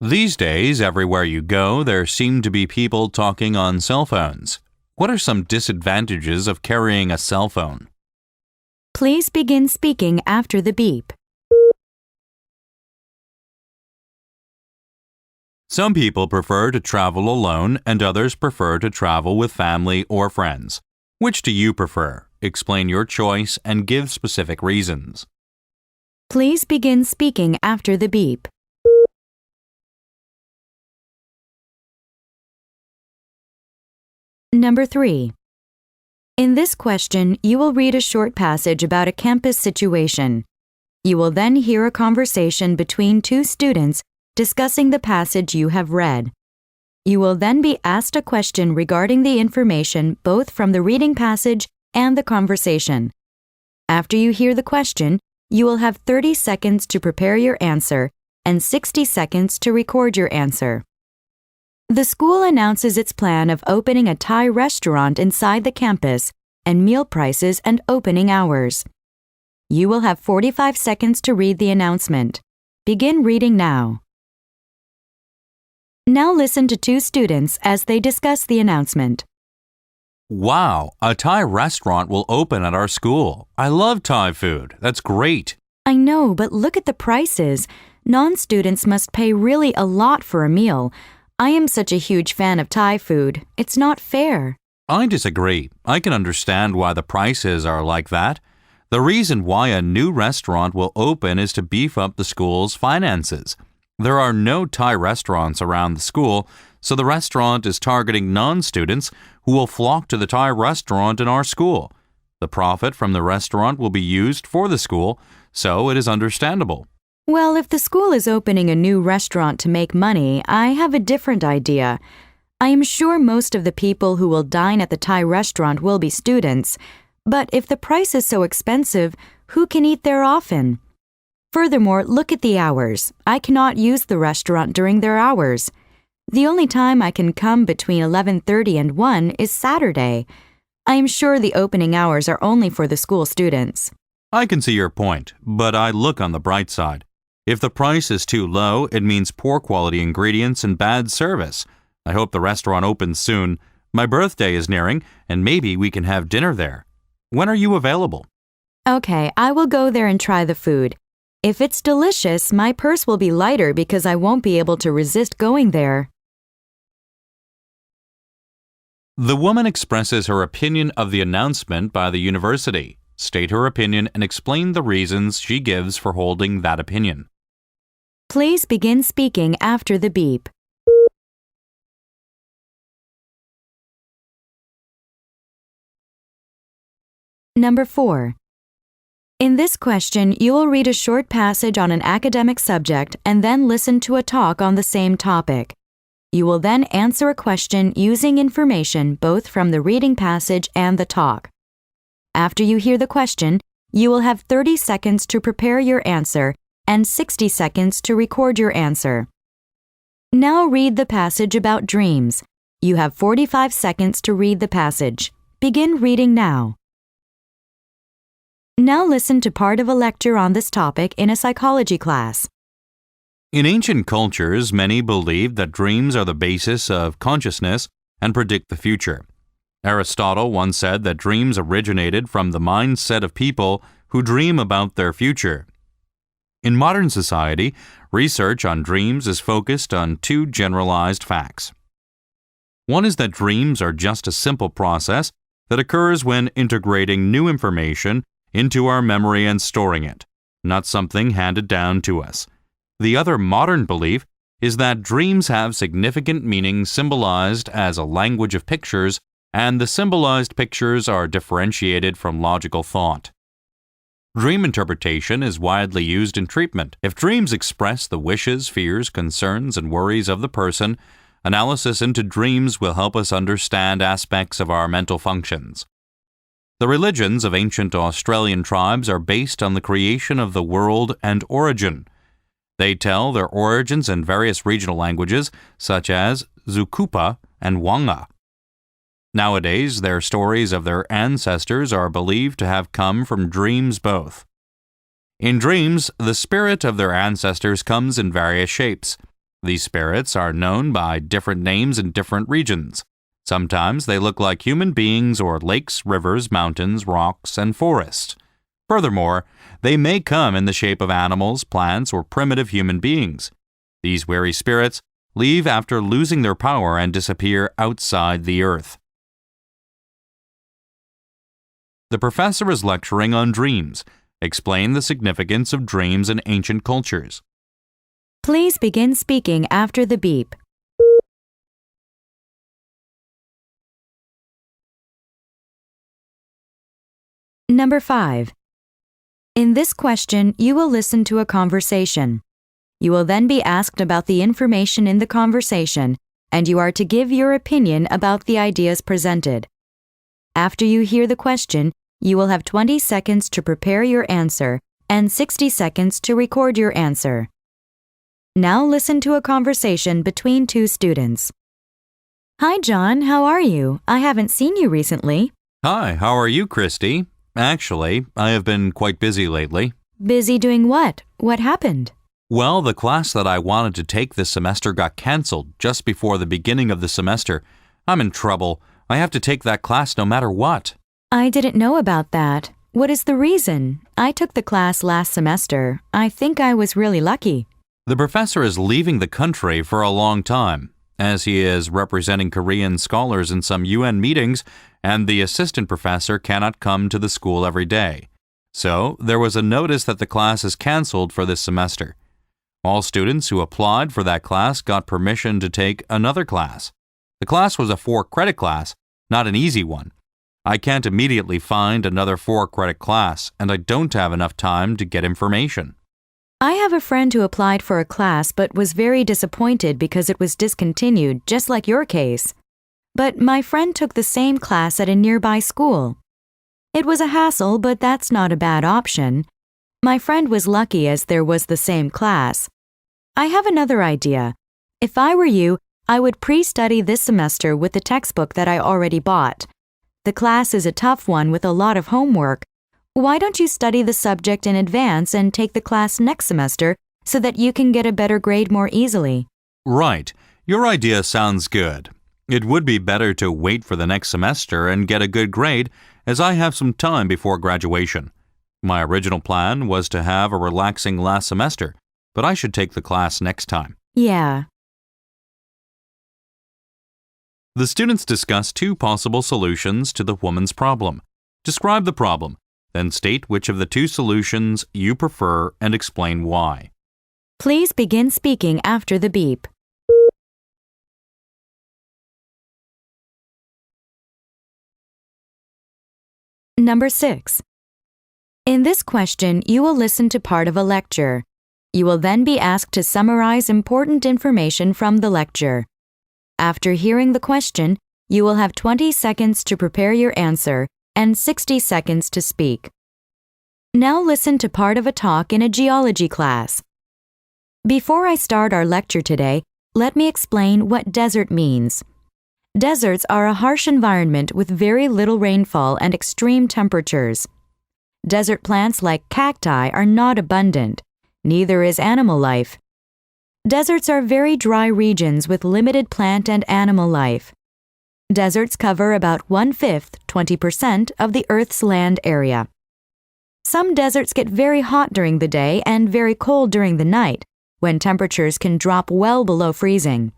These days, everywhere you go, there seem to be people talking on cell phones. What are some disadvantages of carrying a cell phone? Please begin speaking after the beep. Some people prefer to travel alone and others prefer to travel with family or friends. Which do you prefer? Explain your choice and give specific reasons. Please begin speaking after the beep. Number 3. In this question, you will read a short passage about a campus situation. You will then hear a conversation between two students discussing the passage you have read. You will then be asked a question regarding the information both from the reading passage and the conversation. After you hear the question, you will have 30 seconds to prepare your answer and 60 seconds to record your answer. The school announces its plan of opening a Thai restaurant inside the campus and meal prices and opening hours. You will have 45 seconds to read the announcement. Begin reading now. Now listen to two students as they discuss the announcement. Wow, a Thai restaurant will open at our school. I love Thai food. That's great. I know, but look at the prices. Non-students must pay really a lot for a meal. I am such a huge fan of Thai food. It's not fair. I disagree. I can understand why the prices are like that. The reason why a new restaurant will open is to beef up the school's finances. There are no Thai restaurants around the school, so the restaurant is targeting non-students who will flock to the Thai restaurant in our school. The profit from the restaurant will be used for the school, so it is understandable. Well, if the school is opening a new restaurant to make money, I have a different idea. I am sure most of the people who will dine at the Thai restaurant will be students, but if the price is so expensive, who can eat there often? Furthermore, look at the hours. I cannot use the restaurant during their hours. The only time I can come between 11:30 and 1 is Saturday. I am sure the opening hours are only for the school students. I can see your point, but I look on the bright side. If the price is too low, it means poor quality ingredients and bad service. I hope the restaurant opens soon. My birthday is nearing, and maybe we can have dinner there. When are you available? Okay, I will go there and try the food. If it's delicious, my purse will be lighter because I won't be able to resist going there. The woman expresses her opinion of the announcement by the university. State her opinion and explain the reasons she gives for holding that opinion. Please begin speaking after the beep. Number 4. In this question, you will read a short passage on an academic subject and then listen to a talk on the same topic. You will then answer a question using information both from the reading passage and the talk. After you hear the question, you will have 30 seconds to prepare your answer and 60 seconds to record your answer. Now read the passage about dreams. You have 45 seconds to read the passage. Begin reading now. Now listen to part of a lecture on this topic in a psychology class. In ancient cultures, many believed that dreams are the basis of consciousness and predict the future. Aristotle once said that dreams originated from the mindset of people who dream about their future. In modern society, research on dreams is focused on two generalized facts. One is that dreams are just a simple process that occurs when integrating new information into our memory and storing it, not something handed down to us. The other modern belief is that dreams have significant meaning symbolized as a language of pictures, and the symbolized pictures are differentiated from logical thought. Dream interpretation is widely used in treatment. If dreams express the wishes, fears, concerns, and worries of the person, analysis into dreams will help us understand aspects of our mental functions. The religions of ancient Australian tribes are based on the creation of the world and origin. They tell their origins in various regional languages, such as Zukupa and Wanga. Nowadays, their stories of their ancestors are believed to have come from dreams both. In dreams, the spirit of their ancestors comes in various shapes. These spirits are known by different names in different regions. Sometimes they look like human beings or lakes, rivers, mountains, rocks, and forests. Furthermore, they may come in the shape of animals, plants, or primitive human beings. These wary spirits leave after losing their power and disappear outside the earth. The professor is lecturing on dreams. Explain the significance of dreams in ancient cultures. Please begin speaking after the beep. Number 5. In this question, you will listen to a conversation. You will then be asked about the information in the conversation, and you are to give your opinion about the ideas presented. After you hear the question, you will have 20 seconds to prepare your answer and 60 seconds to record your answer. Now listen to a conversation between two students. Hi, John. How are you? I haven't seen you recently. Hi, how are you, Christy? Actually, I have been quite busy lately. Busy doing what? What happened? Well, the class that I wanted to take this semester got canceled just before the beginning of the semester. I'm in trouble. I have to take that class no matter what. I didn't know about that. What is the reason? I took the class last semester. I think I was really lucky. The professor is leaving the country for a long time, as he is representing Korean scholars in some UN meetings, and the assistant professor cannot come to the school every day. So, there was a notice that the class is canceled for this semester. All students who applied for that class got permission to take another class. The class was a 4-credit class, not an easy one. I can't immediately find another 4-credit class, and I don't have enough time to get information. I have a friend who applied for a class but was very disappointed because it was discontinued, just like your case. But my friend took the same class at a nearby school. It was a hassle, but that's not a bad option. My friend was lucky as there was the same class. I have another idea. If I were you, I would pre-study this semester with the textbook that I already bought. The class is a tough one with a lot of homework. Why don't you study the subject in advance and take the class next semester so that you can get a better grade more easily? Right. Your idea sounds good. It would be better to wait for the next semester and get a good grade, as I have some time before graduation. My original plan was to have a relaxing last semester, but I should take the class next time. Yeah. The students discuss 2 possible solutions to the woman's problem. Describe the problem, then state which of the 2 solutions you prefer and explain why. Please begin speaking after the beep. Number 6. In this question, you will listen to part of a lecture. You will then be asked to summarize important information from the lecture. After hearing the question, you will have 20 seconds to prepare your answer and 60 seconds to speak. Now listen to part of a talk in a geology class. Before I start our lecture today, let me explain what desert means. Deserts are a harsh environment with very little rainfall and extreme temperatures. Desert plants like cacti are not abundant. Neither is animal life. Deserts are very dry regions with limited plant and animal life. Deserts cover about 1/5, 20% of the Earth's land area. Some deserts get very hot during the day and very cold during the night, when temperatures can drop well below freezing.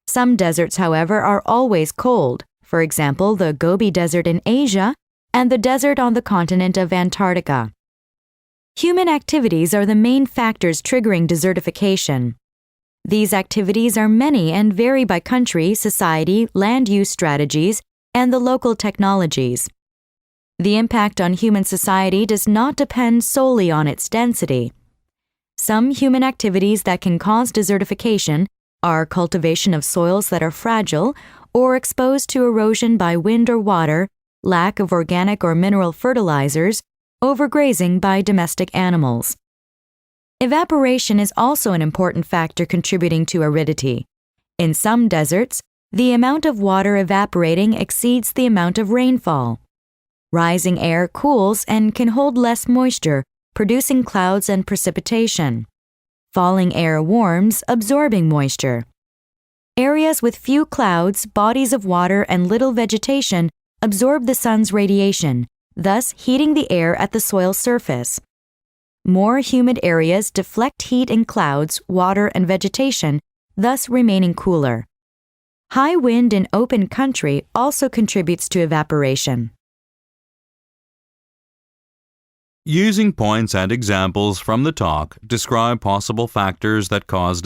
Some deserts, however, are always cold, for example, the Gobi Desert in Asia and the desert on the continent of Antarctica. Human activities are the main factors triggering desertification. These activities are many and vary by country, society, land use strategies, and the local technologies. The impact on human society does not depend solely on its density. Some human activities that can cause desertification are cultivation of soils that are fragile or exposed to erosion by wind or water, lack of organic or mineral fertilizers, overgrazing by domestic animals. Evaporation is also an important factor contributing to aridity. In some deserts, the amount of water evaporating exceeds the amount of rainfall. Rising air cools and can hold less moisture, producing clouds and precipitation. Falling air warms, absorbing moisture. Areas with few clouds, bodies of water, and little vegetation absorb the sun's radiation, thus heating the air at the soil surface. More humid areas deflect heat in clouds, water, and vegetation, thus remaining cooler. High wind in open country also contributes to evaporation. Using points and examples from the talk, describe possible factors that cause